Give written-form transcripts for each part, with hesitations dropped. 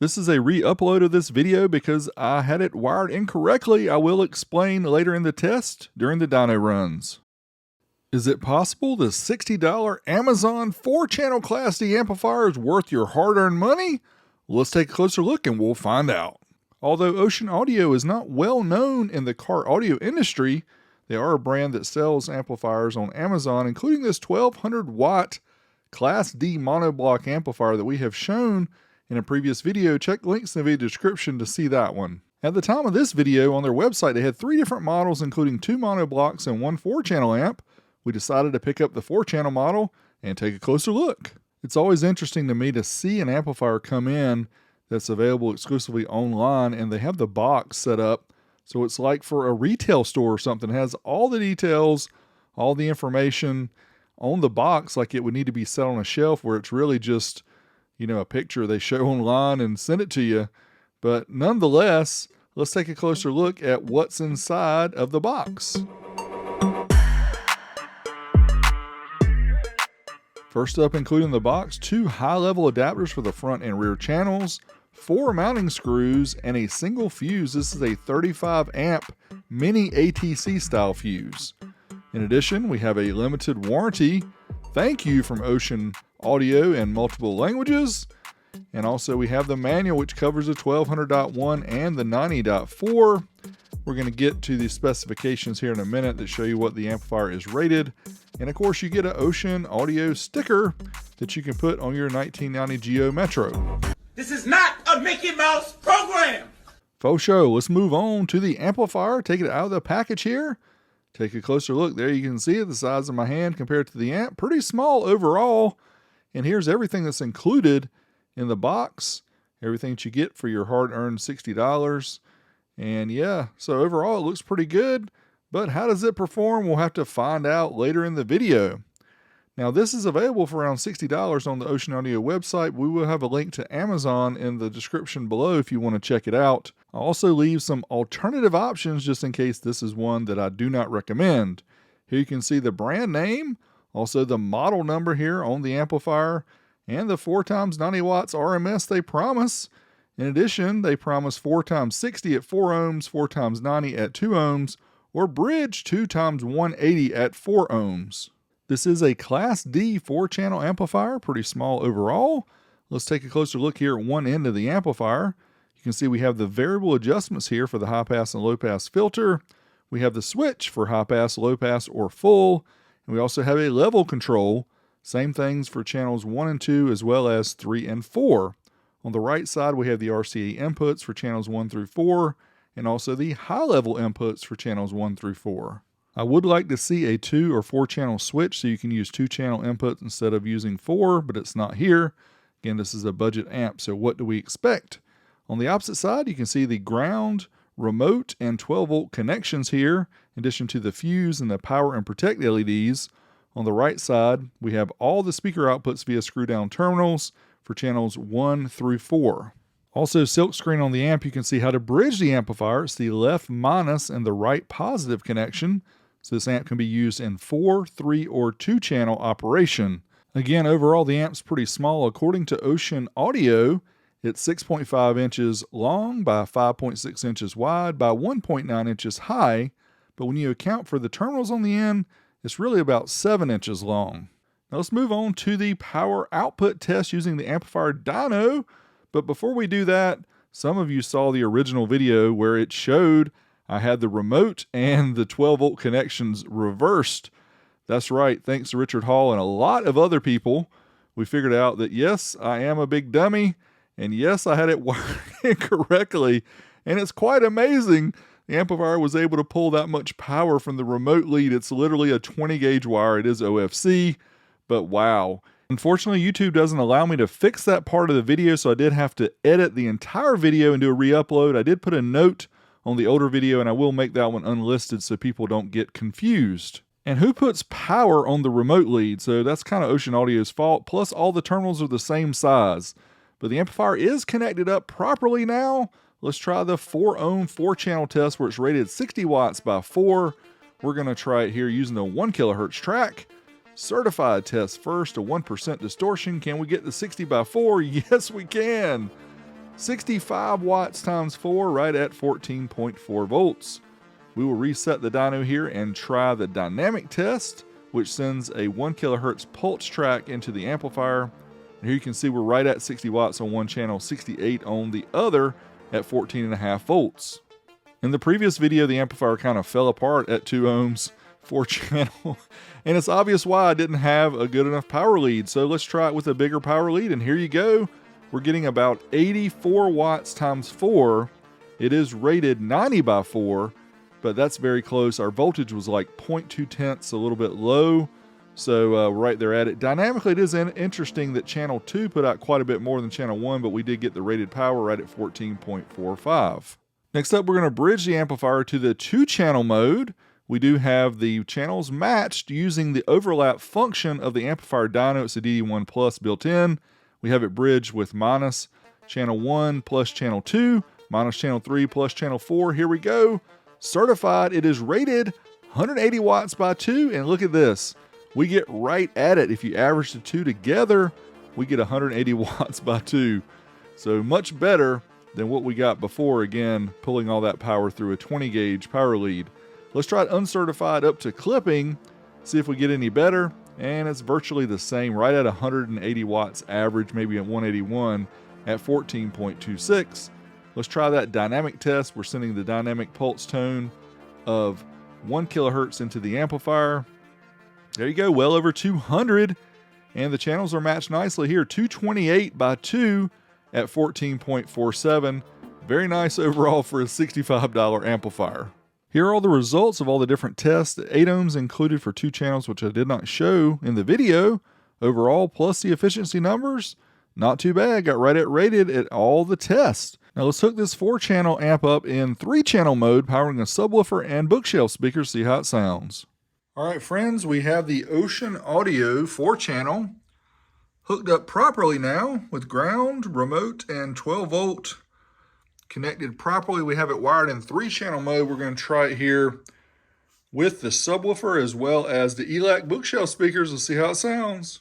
This is a re-upload of this video because I had it wired incorrectly. I will explain later in the test during the dyno runs. Is it possible the $60 Amazon 4-channel Class D amplifier is worth your hard-earned money? Let's take a closer look and we'll find out. Although Ocean Audio is not well known in the car audio industry, they are a brand that sells amplifiers on Amazon, including this 1200 watt Class D monoblock amplifier that we have shown in a previous video. Check links in the video description to see that one. At the time of this video, on their website, they had 3 different models, including 2 monoblocks and 1 4-channel amp. We decided to pick up the 4-channel model and take a closer look. It's always interesting to me to see an amplifier come in that's available exclusively online, and they have the box set up so it's like for a retail store or something. It has all the details, all the information on the box, like it would need to be set on a shelf, where it's really just, a picture they show online and send it to you. But nonetheless, let's take a closer look at what's inside of the box. First up, including the box, 2 high-level adapters for the front and rear channels, 4 mounting screws, and a single fuse. This is a 35 amp mini ATC style fuse. In addition, we have a limited warranty thank you from Ocean Audio in multiple languages. And also we have the manual, which covers the 1200.1 and the 90.4. We're going to get to the specifications here in a minute that show you what the amplifier is rated. And of course, you get an Ocean Audio sticker that you can put on your 1990 Geo Metro. This is not a Mickey Mouse program! Faux show. Let's move on to the amplifier. Take it out of the package here. Take a closer look. There you can see it, the size of my hand compared to the amp. Pretty small overall. And here's everything that's included in the box. Everything that you get for your hard-earned $60. And yeah, so overall it looks pretty good. But how does it perform? We'll have to find out later in the video. Now, this is available for around $60 on the Ocean Audio website. We will have a link to Amazon in the description below if you want to check it out. I'll also leave some alternative options just in case this is one that I do not recommend. Here you can see the brand name, also the model number here on the amplifier, and the 4x90 watts RMS they promise. In addition, they promise 4x60 at 4 ohms, 4x90 at 2 ohms, or bridge 2x180 at 4 ohms. This is a Class D 4-channel amplifier, pretty small overall. Let's take a closer look here at one end of the amplifier. You can see we have the variable adjustments here for the high pass and low pass filter. We have the switch for high pass, low pass, or full. And we also have a level control. Same things for channels 1 and 2 as well as 3 and 4. On the right side, we have the RCA inputs for channels 1 through 4 and also the high level inputs for channels 1 through 4. I would like to see a 2 or 4 channel switch so you can use 2 channel inputs instead of using 4, but it's not here. Again, this is a budget amp, so what do we expect? On the opposite side, you can see the ground, remote, and 12 volt connections here, in addition to the fuse and the power and protect LEDs. On the right side, we have all the speaker outputs via screw down terminals for channels 1 through 4. Also, silk screen on the amp, you can see how to bridge the amplifier. It's the left minus and the right positive connection. So this amp can be used in 4, 3, or 2 channel operation. Again, overall the amp's pretty small. According to Ocean Audio, it's 6.5 inches long by 5.6 inches wide by 1.9 inches high. But when you account for the terminals on the end, it's really about 7 inches long. Now let's move on to the power output test using the amplifier dyno. But before we do that, some of you saw the original video where it showed I had the remote and the 12 volt connections reversed. That's right, thanks to Richard Hall and a lot of other people, we figured out that yes, I am a big dummy, and yes, I had it wired incorrectly, and it's quite amazing. The amplifier was able to pull that much power from the remote lead. It's literally a 20 gauge wire. It is OFC, but wow. Unfortunately, YouTube doesn't allow me to fix that part of the video, so I did have to edit the entire video and do a re-upload. I did put a note on the older video, and I will make that one unlisted so people don't get confused. And who puts power on the remote lead? So that's kind of Ocean Audio's fault. Plus, all the terminals are the same size. But the amplifier is connected up properly now. Let's try the 4 ohm 4-channel test where it's rated 60 watts by 4. We're going to try it here using the 1 kilohertz track. Certified test first, a 1% distortion. Can we get the 60 by 4? Yes, we can. 65 watts times 4, right at 14.4 volts. We will reset the dyno here and try the dynamic test, which sends a 1 kilohertz pulse track into the amplifier. And here you can see we're right at 60 watts on one channel, 68 on the other at 14.5 volts. In the previous video, the amplifier kind of fell apart at 2 ohms, 4 channel, and it's obvious why I didn't have a good enough power lead. So let's try it with a bigger power lead, and here you go. We're getting about 84 watts times 4. It is rated 90/4, but that's very close. Our voltage was like 0.2 tenths, a little bit low. So right there at it. Dynamically, it is interesting that channel 2 put out quite a bit more than channel 1, but we did get the rated power right at 14.45. Next up, we're going to bridge the amplifier to the 2-channel mode. We do have the channels matched using the overlap function of the amplifier dyno. It's a DD1 Plus built in. We have it bridged with minus channel 1 plus channel 2, minus channel 3 plus channel 4. Here we go. Certified. It is rated 180 watts by 2, and look at this. We get right at it. If you average the two together, we get 180 watts by 2. So much better than what we got before, again, pulling all that power through a 20 gauge power lead. Let's try it uncertified up to clipping, see if we get any better. And it's virtually the same, right at 180 watts average, maybe at 181 at 14.26. Let's try that dynamic test. We're sending the dynamic pulse tone of 1 kilohertz into the amplifier. There you go, well over 200, and the channels are matched nicely here, 228 by 2 at 14.47. Very nice overall for a $65 amplifier. Here are all the results of all the different tests. 8 ohms included for 2 channels, which I did not show in the video. Overall, plus the efficiency numbers, not too bad. Got right at rated at all the tests. Now let's hook this 4-channel amp up in 3-channel mode, powering a subwoofer and bookshelf speaker, see how it sounds. All right, friends, we have the Ocean Audio 4-channel hooked up properly now with ground, remote, and 12-volt connected properly. We have it wired in 3-channel mode. We're going to try it here with the subwoofer as well as the ELAC bookshelf speakers. Let's see how it sounds.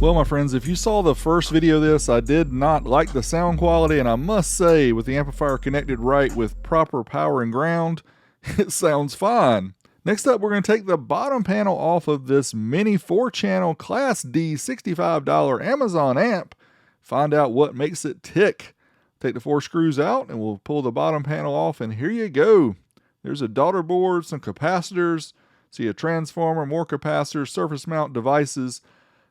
Well, my friends, if you saw the first video of this, I did not like the sound quality, and I must say, with the amplifier connected right with proper power and ground, it sounds fine. Next up, we're going to take the bottom panel off of this mini 4-channel Class D $65 Amazon amp, find out what makes it tick. Take the 4 screws out, and we'll pull the bottom panel off, and here you go. There's a daughter board, some capacitors, see a transformer, more capacitors, surface mount devices.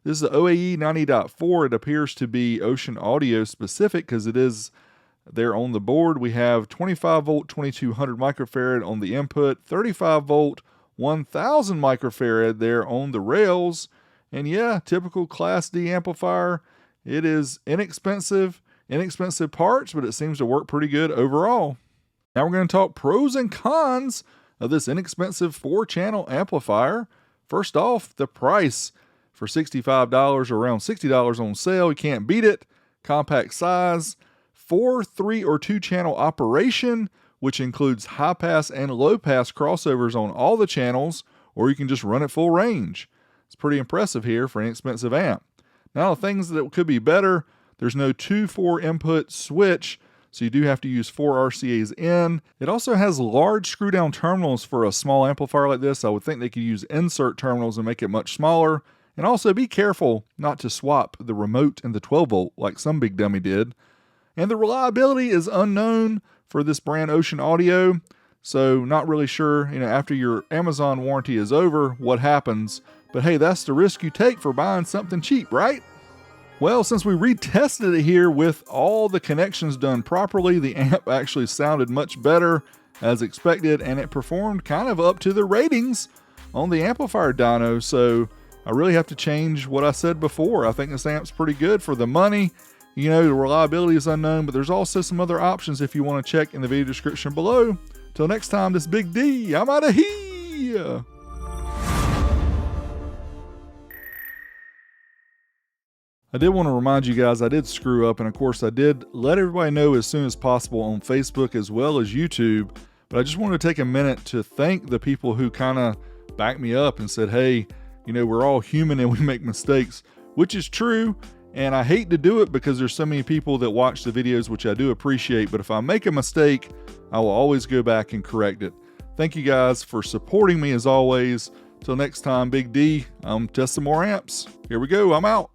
This is the OAE 90.4. It appears to be Ocean Audio specific because it is there on the board. We have 25 volt, 2200 microfarad on the input, 35 volt, 1000 microfarad there on the rails. And yeah, typical Class D amplifier. It is inexpensive parts, but it seems to work pretty good overall. Now we're going to talk pros and cons of this inexpensive 4-channel amplifier. First off, the price. For $65 or around $60 on sale, you can't beat it. Compact size, 4, 3, or 2-channel operation, which includes high-pass and low-pass crossovers on all the channels, or you can just run it full range. It's pretty impressive here for an inexpensive amp. Now, the things that could be better, there's no 2-4 input switch, so you do have to use 4 RCAs in. It also has large screw-down terminals for a small amplifier like this. I would think they could use insert terminals and make it much smaller. And also be careful not to swap the remote and the 12 volt like some big dummy did. And the reliability is unknown for this brand Ocean Audio. So not really sure, after your Amazon warranty is over, what happens. But hey, that's the risk you take for buying something cheap, right? Well, since we retested it here with all the connections done properly, the amp actually sounded much better as expected, and it performed kind of up to the ratings on the Amplifier dyno. So I really have to change what I said before. I think this amp's pretty good for the money. The reliability is unknown, but there's also some other options if you want to check in the video description below. Till next time, this Big D, I'm out of here. I did want to remind you guys I did screw up, and of course I did let everybody know as soon as possible on Facebook as well as YouTube, but I just wanted to take a minute to thank the people who kind of backed me up and said, hey, we're all human and we make mistakes, which is true, and I hate to do it because there's so many people that watch the videos, which I do appreciate, but if I make a mistake, I will always go back and correct it. Thank you guys for supporting me as always. Till next time, Big D, test some more amps. Here we go, I'm out.